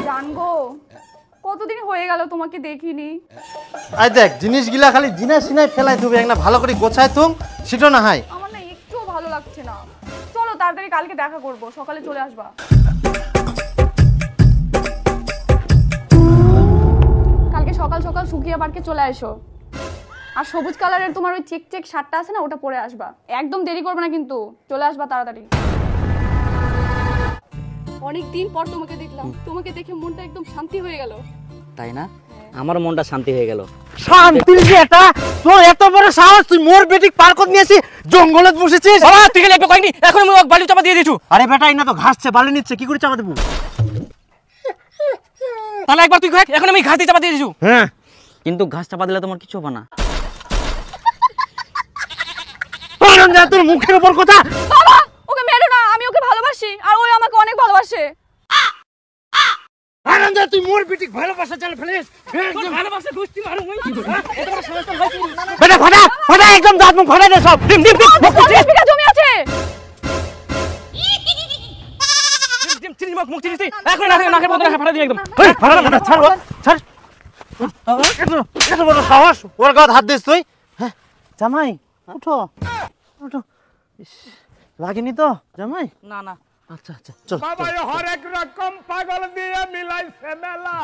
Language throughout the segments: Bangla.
জানগো কতদিন হয়ে গেল তোমাকে দেখিনি। আই দেখ জিনিসগুলা খালি জিনা সিনাই ফেলাই দিবি, একটা ভালো করে গোছায় তুম সেটা না হয়। আমার না একটুও ভালো লাগছে না। চলো তাড়াতাড়ি কালকে দেখা করব, সকালে চলে আসবা। কালকে সকাল সকাল সুকিয়া পার্কে চলে আসো। আর সবুজ কালারের তোমার ওই চেক চেক শার্টটা আছে না, ওটা পরে আসবা। একদম দেরি করবে না কিন্তু, চলে আসবা তাড়াতাড়ি। অনেক দিন পর তোমাকে দেখলাম, তোমাকে দেখে মনটা একদম শান্তি হয়ে গেল। তাই না? আমার মনটা শান্তি হয়ে গেল। শান্তির যে এটা তোর এত বড় সাহস, তুই মোর বেটিক পার্কত নিয়েছি জঙ্গলত বসেছিস। বাবা তুই গেলে একবার কইনি, এখন আমি বালি চাপা দিয়ে দিছু। আরে বেটা ইনা তো ঘাসছে বালি নিচ্ছে, কি করে চাপা দেবো? তাহলে একবার তুই কই, এখন আমি ঘাস দিয়ে চাপা দিয়ে দিছু। হ্যাঁ কিন্তু ঘাস চাপা দিলে তোমার কিছু হবে না। আনন্দা তোর মুখের উপর কথা। বাবা ওকে মেরো না, আমি ওকে ভালোবাসি আর ওই আমাকে অনেক ভালোবাসে। আনন্দা তুই মোর বেটিক ভালোবাসা চাল ফেলিস। ভালোবাসা দোস্তি মারু মই কি করব? এত বড় সমস্যা হয় কি? বেটা ফাটা ফাটা একদম দাঁত মুখ ফাটা দে সব। ডিম ডিম ডিম 50 বিঘা জমি আছে। ডিম চিনি মুখ চিনি এখন নাকের মধ্যে ফাটা দিই একদম। এই ফাটা ফাটা ছাড় ছাড়। এত বড় সাহস, ওর গায়ে হাত দিস তুই? হ্যাঁ জামাই উঠো উঠো। লাগেনি তো জামাই? না না আচ্ছা আচ্ছা চল। বাবা হরেক রকম পাগল দিয়ে মিলাইছে মেলা।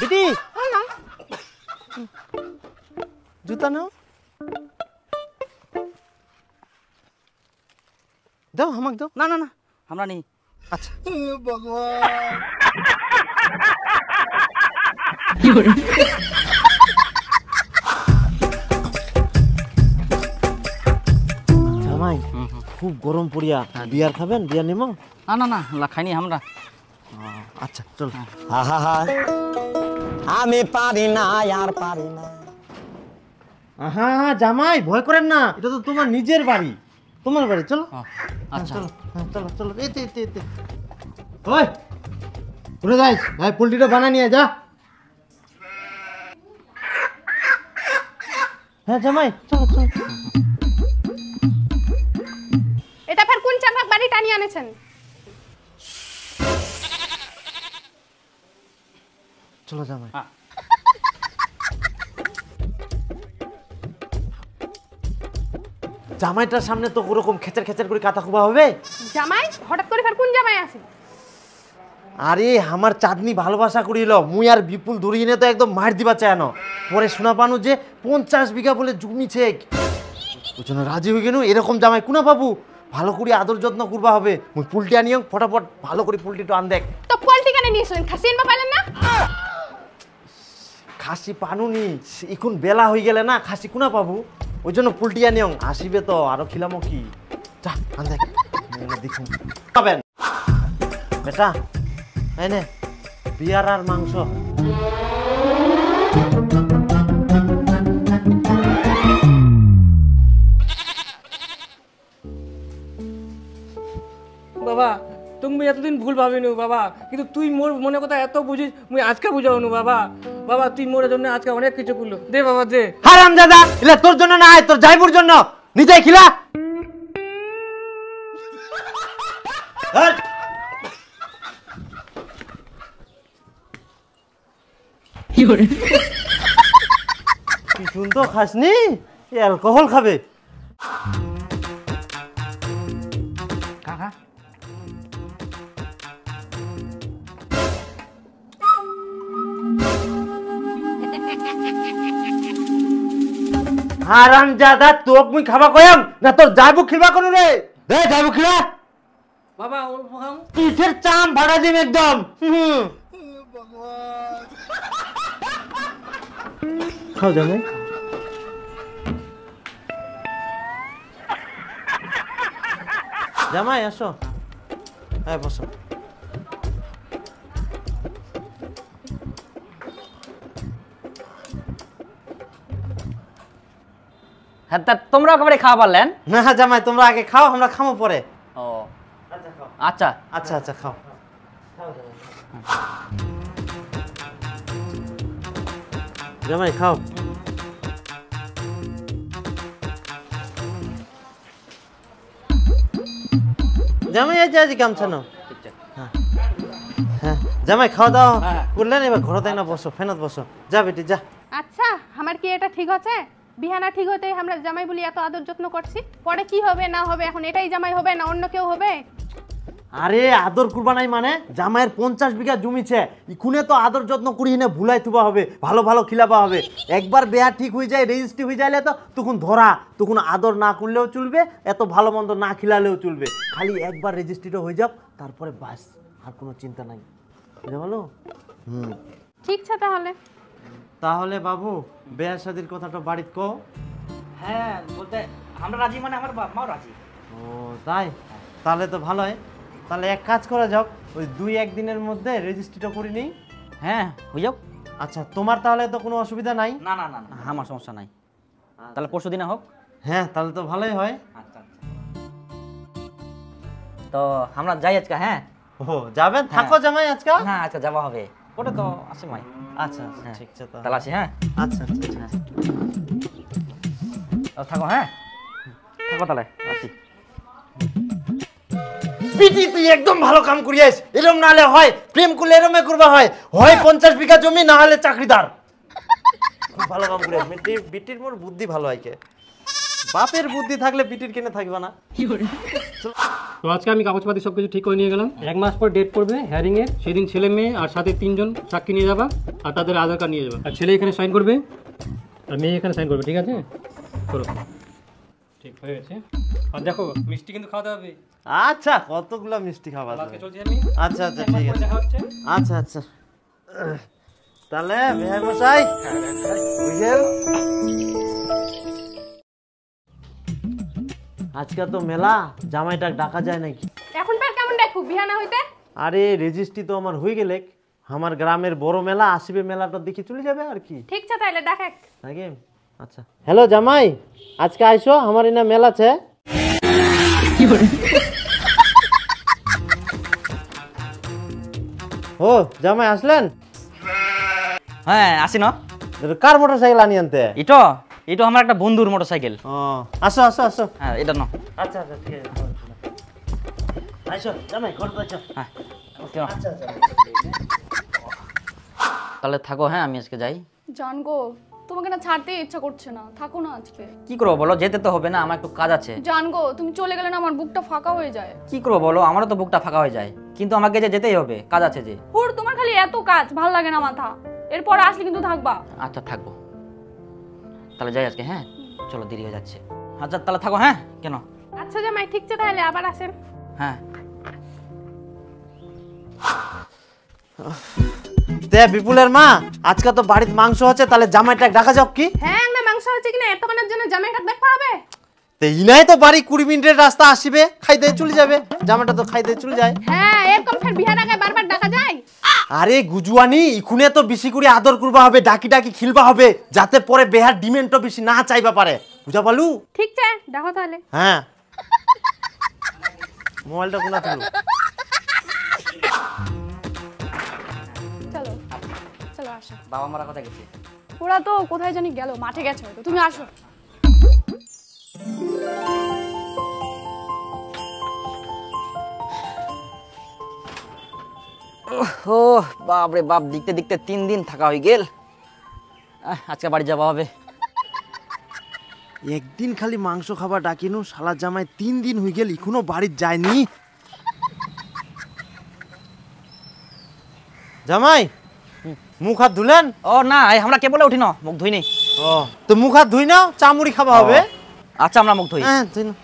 বেটি জুতা নাও, দাও আমাকে দাও। না না না আমরা নেই। আচ্ছা জামাই খুব গরম পড়িয়া, বিয়ার খাবেন? বিয়ার নিমো? না না না খাইনি আমরা। আচ্ছা চল। আমি পারি না আর পারি না। আহা জামাই ভয় করেন না, এটা তো তোমার নিজের বাড়ি, তোমার বাড়ি। চলো আচ্ছা চলো চলো চলো। এতে এতে এতে ওই ঘুরে যাইস ভাই, পোল্ট্রিটা বানা নিয়ে যা। হ্যাঁ জামাই চলো চলো। এটা ফের কোন চাপাক বাড়ি টানি আনেছেন? চলো জামাই। জামাইটার সামনে তো ওরকম খেচার খেচার করে কাতা খুবা হবে। জামাই হঠাৎ করে ফের কোন জামাই আছে? আরে আমার চাঁদনি ভালোবাসা করিল, মুই আর বিপুল ধরিয়ে তো একদম মার দিবা চায় না। পরে শোনা পানো যে 50 বিঘা বলে জমিছে, ওই জন্য রাজি হয়ে গেল। এরকম জামাই কুনা পাবো? ভালো করে আদর যত্ন করবা হবে। মুই পুলটি আনিও ফটাফট, ভালো করে পুলটিটা আন দেখ। তো পোল্ট্রি কেন নিয়েছিলেন? খাসি এনবা পাইলেন না? খাসি পানুনি, এখন বেলা হয়ে গেলে না, খাসি কুনা পাবো? ওই জন্য পুলটি আনিও। আসিবে তো আরো খিলামো কি, যা আন দেখ দেখুন পাবেন। বেটা এই নে বিয়ার আর মাংস। বাবা তুমি এতদিন ভুল ভাবিনু বাবা, কিন্তু তুই মোর মনে কথা এত বুঝিস, মুই আজকে বুঝাওনু বাবা। বাবা তুই মোর জন্য আজকে অনেক কিছু করলো। দে বাবা দে। হারাম দাদা, এলা তোর জন্য না, তোর যাইবুর জন্য। নিজে খিলা। কি শুন তো খাসনি, অ্যালকোহল খাবে। কাকা হারাম দাদা, তোক মুই খাবা কয়াম না তোর যাইবু খিবা করু রে? দে যাইবু খিলা। বাবা অল্প খাও। পিঠের চাম ভাড়া দিম একদম। খাও জামাই। জামাই আসো, হ্যাঁ বসো। হ্যাঁ তা তোমরা একেবারে খাওয়া পারলেন না জামাই, তোমরা আগে খাও, আমরা খামো পরে। ও আচ্ছা আচ্ছা আচ্ছা খাও। জামাই খাও। জামাই আজ আজ গামছা নাও। হ্যাঁ হ্যাঁ জামাই খাওয়া দাওয়া হ্যাঁ। করলেন, এবার ঘরে তাই না বসো, ফেনত বসো, যা বেটি যা। আচ্ছা আমার কি এটা ঠিক আছে? বিহানা ঠিক হতে আমরা জামাই বলি এত আদর যত্ন করছি, পরে কি হবে না হবে, এখন এটাই জামাই হবে না অন্য কেউ হবে? আরে আদর করবা নাই মানে, জামাইয়ের 50 বিঘা জমিছে, ইখুনে তো আদর যত্ন করি না, ভুলাই থুবা হবে, ভালো ভালো খিলাবা হবে। একবার বেয়া ঠিক হয়ে যায়, রেজিস্ট্রি হয়ে যাইলে তো তখন ধরা, তখন আদর না করলেও চলবে, এত ভালো মন্দ না খিলালেও চলবে, খালি একবার রেজিস্ট্রিটা হয়ে যাক, তারপরে বাস, আর কোনো চিন্তা নাই, বুঝতে পারলো? ঠিক আছে তাহলে। তাহলে বাবু বেয়া শাদির কথাটা বাড়িতে কও। হ্যাঁ বলতে আমরা রাজি, মানে আমার বাপ মাও রাজি। ও তাই, তাহলে তো ভালোই। তাহলে এক কাজ করা যাক, ওই 2-1 দিনের মধ্যে রেজিস্ট্রিটা করে নিই। হ্যাঁ হয়ে যাও। আচ্ছা, তোমার তাহলে তো কোনো অসুবিধা নাই? না না না না, আমার সমস্যা নাই। তাহলে পরশু দিনে হোক। হ্যাঁ তাহলে তো ভালোই হয়। আচ্ছা আচ্ছা, তো আমরা যাই আজকে। হ্যাঁ ও যাবেন, থাকো জামাই আজকে? না আজকে যাওয়া হবে, ওটা তো আসে মাই। আচ্ছা আচ্ছা, হ্যাঁ। ঠিক আছে তাহলে আসি। হ্যাঁ আচ্ছা ঠিক আছে। থাকো। হ্যাঁ থাকো তাহলে আসি। পিটি তুই একদম ভালো কাম করিয়াস, এরম নালে হয়, প্রেম করলে এরমে করবা হয়, হয় 50 বিঘা জমি, না হলে চাকরিদার। খুব ভালো কাম করিয়াস, বিটির মোর বুদ্ধি ভালো হয় কে, বাপের বুদ্ধি থাকলে বিটির কেনে থাকবে না। তো আজকে আমি কাগজপাতি সব কিছু ঠিক করে নিয়ে গেলাম। 1 মাস পর ডেট পড়বে হ্যারিংয়ের, সেদিন ছেলে মেয়ে আর সাথে 3 জন সাক্ষী নিয়ে যাবা, আর তাদের আধার কার্ড নিয়ে যাবা, আর ছেলে এখানে সাইন করবে আর মেয়ে এখানে সাইন করবে। ঠিক আছে, করো। ঠিক হয়ে গেছে। আর দেখো মিষ্টি কিন্তু খাওয়াতে হবে। আচ্ছা, কতগুলো মিষ্টি খাওয়া আজকে যাবে? চলছি আমি। আচ্ছা আচ্ছা ঠিক আছে। দেখা হচ্ছে। আচ্ছা আচ্ছা, তাহলে বেহাই মশাই বুঝেল, আজকে তো মেলা, জামাইটা ডাকা যায় নাকি? এখন ফের কেমন দেখো বিহানা হইতে? আরে রেজিস্ট্রি তো আমার হয়ে গেলে, আমার গ্রামের বড় মেলা আসবে, মেলাটা দেখি চলে যাবে আর কি। ঠিক আছে তাহলে দেখাক। নাকি? আচ্ছা, হ্যালো জামাই, আজকে আইসো, আমার এনা মেলা আছে। ও জামাই আসলেন? হ্যাঁ আসি না। কার মোটর সাইকেল আনি আনতে? এটা এটা আমার একটা বন্ধুর মোটরসাইকেল। ও আসো আসো আসো। হ্যাঁ এটা না। আচ্ছা আচ্ছা ঠিক আছে, আইসো জামাই, ঘরটা আইসো। হ্যাঁ ওকে। আচ্ছা আচ্ছা, তাহলে থাকো। হ্যাঁ আমি আজকে যাই। জানগো, তোমাকে না ছাড়তে ইচ্ছা করছে না, থাকো না আজকে। কি করবো বলো, যেতে তো হবে না, আমার একটু কাজ আছে। জানগো, তুমি চলে গেলে না আমার বুকটা ফাঁকা হয়ে যায়। কি করবো বলো, আমারও তো বুকটা ফাঁকা হয়ে যায়, কিন্তু আমাকে যে যেতেই হবে, কাজ আছে যে। হুর, তোমার খালি এত কাজ, ভাল লাগে না মাথা। এরপর আসলে কিন্তু থাকবা। আচ্ছা থাকবো, তাহলে যাই আজকে। হ্যাঁ চলো, দেরি হয়ে যাচ্ছে। আচ্ছা তাহলে থাকো। হ্যাঁ কেন? আচ্ছা জামাই ঠিক আছে তাহলে আবার আসেন। হ্যাঁ তে বিপুলের মা, আজকে তো বাড়িতে মাংস আছে, তাহলে জামাইটা ডাকা যাক কি? হ্যাঁ না মাংস হচ্ছে কিনা এতক্ষণের জন্য জামাইটা দেখা হবে? তে ইনাই তো বাড়ি 20 মিনিটের রাস্তা আসবে, খাই দিয়ে চলে যাবে, জামাইটা তো খাই দিয়ে চলে যায়। হ্যাঁ এরকম ফের বিহানাকে বারবার ডাকা যায়? আরে গুজুয়ানি, ইখুনে তো বেশি করে আদর করবা হবে, ডাকি ডাকি খিলবা হবে, যাতে পরে বেহার ডিমেন্টও বেশি না চাইবা পারে, বুঝা পালু? ঠিক আছে দেখো তাহলে। হ্যাঁ, মোবাইলটা কোনা তুলো। চলো চলো আসো। বাবা মারা কথা গেছে। ওরা তো কোথায় জানি গেল, মাঠে গেছে হয়তো, তুমি আসো। ও বাপ রে বাপ, দেখতে দেখতে 3 দিন থাকা হয়ে গেল। আজকে বাড়ি যাওয়া হবে। একদিন খালি মাংস খাবার ডাকিনু, শালা জামাই 3 দিন হয়ে গেল, এখনো বাড়ি যায়নি। জামাই মুখ হাত ধুলেন? ও না, আমরা কে বলে উঠি না, মুখ ধুইনি। ও তো মুখ হাত ধুই নাও, চামুড়ি খাওয়া হবে। আচ্ছা আমরা মুখ ধুই। হ্যাঁ ধুই নাও।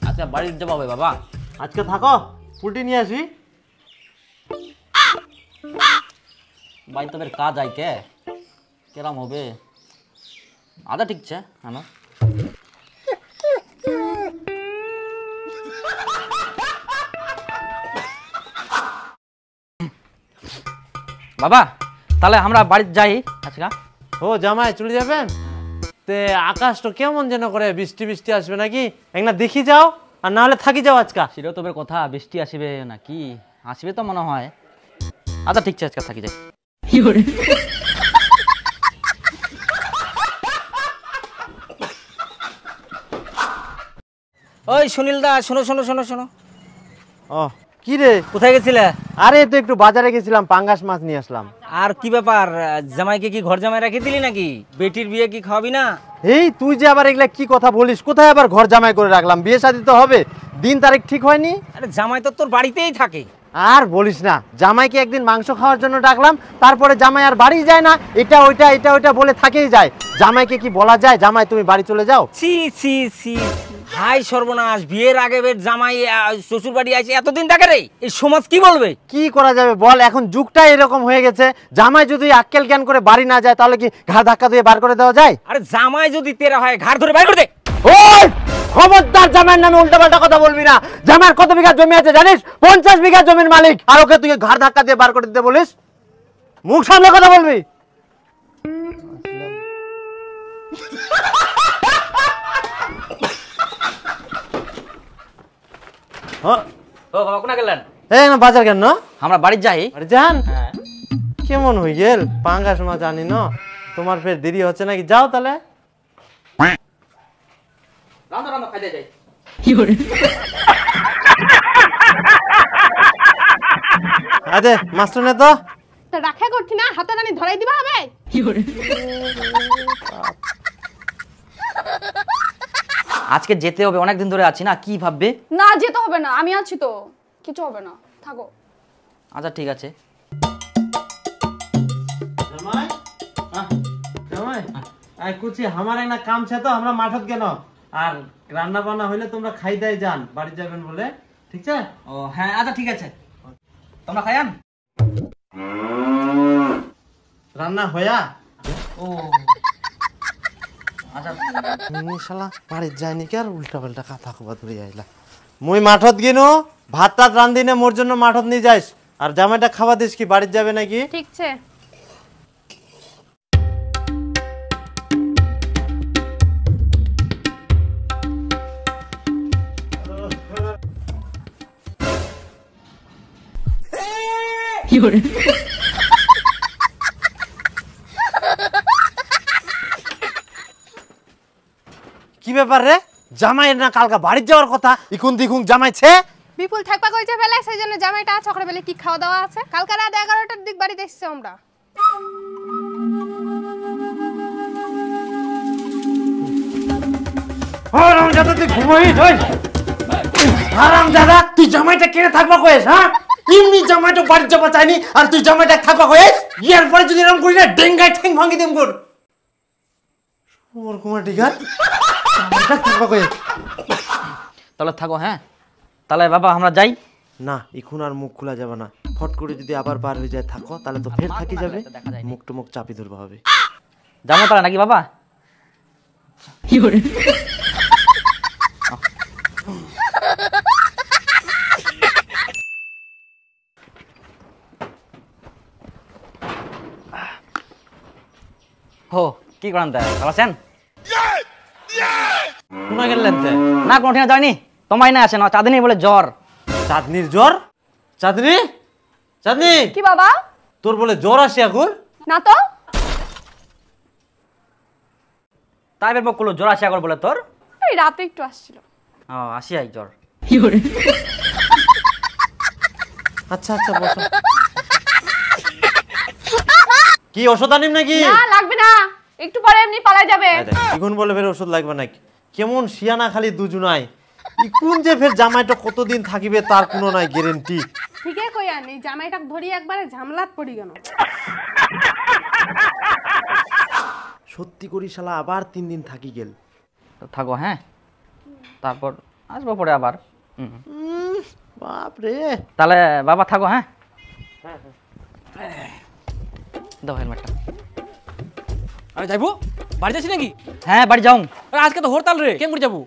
আচ্ছা বাড়ি যাওয়া হবে বাবা। আজকে থাকো, পুটি নিয়ে আসি। বাড়ি তো বের কাজ আইকে কেরাম হবে। আদা ঠিক আছে আমার। বাবা তাহলে আমরা বাড়ি যাই আজকে। ও জামাই চলে যাবেন? তে আকাশটা কেমন যেন করে, বৃষ্টি বৃষ্টি আসবে নাকি, একনা দেখি যাও, আর না হলে থাকি যাও আজকা। সেটাও তো বের কথা, বৃষ্টি আসবে নাকি, আসবে তো মনে হয়। আচ্ছা ঠিক আছে আজকে থাকি যাই। ওই সুনীল দা, শোনো শোনো শোনো শোনো। ও কি রে? কোথায় গেছিলে? আরে তো একটু বাজারে গেছিলাম, পাঙ্গাস মাছ নিয়ে আসলাম। আর কি ব্যাপার, জামাইকে কি ঘর জামাই রেখে দিলি নাকি? বেটির বিয়ে কি খাওয়াবি না? এই তুই যে আবার এগুলা কি কথা বলিস? কোথায় আবার ঘর জামাই করে রাখলাম? বিয়ে শাদী তো হবে, দিন তারিখ ঠিক হয়নি। আরে জামাই তো তোর বাড়িতেই থাকে। আর বলিস না, জামাইকে একদিন মাংস খাওয়ার জন্য ডাকলাম, তারপরে জামাই আর বাড়ি যায় না, এটা ওইটা বলে থাকেই যায়। জামাইকে কি বলা যায় জামাই তুমি বাড়ি চলে যাও? ছি ছি ছি, হাই সর্বনাশ, বিয়ের আগে বের জামাই শ্বশুর বাড়ি আছে এতদিন থাকে রে, এই সমাজ কি বলবে? কি করা যাবে বল, এখন যুগটা এরকম হয়ে গেছে। জামাই যদি আক্কেল জ্ঞান করে বাড়ি না যায় তাহলে কি ঘা ধাক্কা দিয়ে বার করে দেওয়া যায়? আরে জামাই যদি তেরা হয় ঘাড় ধরে বাইর করে দে। ওই খবরদার জামাইয়ের নামে উল্টাপাল্টা কথা বলবি না। জামাইয়ের কত বিঘা জমি আছে জানিস? 50 বিঘা জমির মালিক, আর ওকে তুই ঘাড় ধাক্কা দিয়ে বার করে দিতে বলিস? মুখ সামনে কথা বলবি। ও বাবা কোনা গেলেন? এই না বাজার কেন? আমরা বাড়ি যাই। আরে জান, কেমন হয়ে গেল? পাঙ্গাস মাছ জানি না, তোমার ফের দেরি হচ্ছে নাকি? যাও তাহলে। রান্না রান্না খাইতে যাই। আরে মাস্টার নে তো। রাখা করছি না, হাতে টানি ধরাই দিবা হবে। আজকে যেতে হবে, অনেকদিন ধরে আছি না, কি ভাববে? না যেতে হবে না, আমি আছি তো, কিছু হবে না, থাকো। আচ্ছা ঠিক আছে। জামাই জামাই আই কুছি আমার না কাম ছে তো আমরা মাঠত কেন, আর রান্না বান্না হইলে তোমরা খাই দেয় যান, বাড়ি যাবেন বলে, ঠিক আছে? ও হ্যাঁ আচ্ছা ঠিক আছে, তোমরা খাইয়ান। রান্না হয়া ও আচ্ছা শালা বাড়ি যায়নি কি আর উল্টা পাল্টা কথা কবা ধরে আইলা। মুই মাঠত গিনু, ভাত টাত রান্ধিনে মোর জন্য মাঠত নিয়ে যাইস, আর জামাইটা খাওয়া দিস কি বাড়ি যাবে নাকি? ঠিক আছে। কি ব্যাপার রে? জামাইয়ের না কালকা বাড়ি যাওয়ার কথা, ইকুন দিকুন জামাইছে। বিপুল থাকবা কইছে বেলা, সেই জন্য জামাইটা চক্রে বেলে কি খাওয়া দাওয়া আছে। কালকে রাত 11টার দিক বাড়িতে এসেছে আমরা। হারামজাদা তুই ঘুমাইস ওই? হারামজাদা তুই জামাইটা কেড়ে থাকবা কইস? হ্যাঁ এমনি জামাইটা বাড়ি যাবা চাইনি, আর তুই জামাইটা থাকবা কইস? ইয়ার পরে যদি এরকম করি না ডেঙ্গায় ঠ্যাং ভাঙি দেব কর। ওর কুমার ডিগার জামাইটা থাকবা কইস? তাহলে থাকো। হ্যাঁ তাহলে বাবা আমরা যাই। না এখন আর মুখ খোলা যাবে না, ফট করে যদি আবার বার হয়ে যায় থাকো, তাহলে তো ফের থাকি যাবে, মুখ টুমুখ চাপি ধরবা হবে। যাবো তাহলে নাকি বাবা? হো কি করেন তাই ভালো আছেন? কোনা গেলেন তে? না কোনো ঠিক যায়নি, তোমায় না আসে না, চাঁদিনী বলে জ্বর। চাঁদনির জ্বর? চাঁদনি চাঁদনি কি বাবা? তোর বলে জ্বর আসে এখন? না তো, তাই বের করলো জ্বর আসে একবার বলে তোর? এই রাতে একটু আসছিল। ও আসি আই জ্বর। আচ্ছা আচ্ছা বসো। কি ওষুধ আনিম নাকি? না লাগবে না, একটু পরে এমনি পালাই যাবে। ইগুন বলে ফের ওষুধ লাগবে নাকি? কেমন শিয়ানা খালি দুজনাই। ইকুন যে ফের জামাইটা কতদিন থাকিবে তার কোনো নাই গ্যারেন্টি। ঠিকই কইয়ান, এই জামাইটা ধরি একবারে ঝামলাত পড়ি গেল। সত্যি করি শালা আবার 3 দিন থাকি গেল। তো থাকো হ্যাঁ, তারপর আসবো পরে আবার। বাপ রে। তাহলে বাবা থাকো। হ্যাঁ দাও হেলমেটটা। আমি যাইবো বাড়ি যাচ্ছি নাকি? হ্যাঁ বাড়ি যাও। আজকে তো হরতাল রে, কেমন করে যাবো?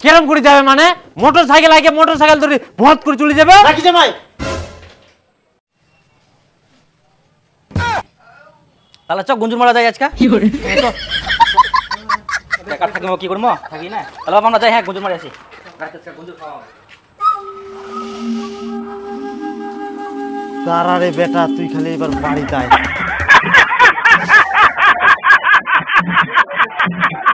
কেরম করে যাবে মানে? মোটর সাইকেল আগে মোটর সাইকেল ধরে ভত করে চলে যাবে নাকি জামাই? তাহলে চক গুঞ্জুর মারা যায় আজকে। বেকার থাকি কি করবো, থাকি না। তাহলে বাবা আমরা যাই। হ্যাঁ গুঞ্জুর মারি আসি। তারা রে বেটা তুই খালি এবার বাড়ি যাই।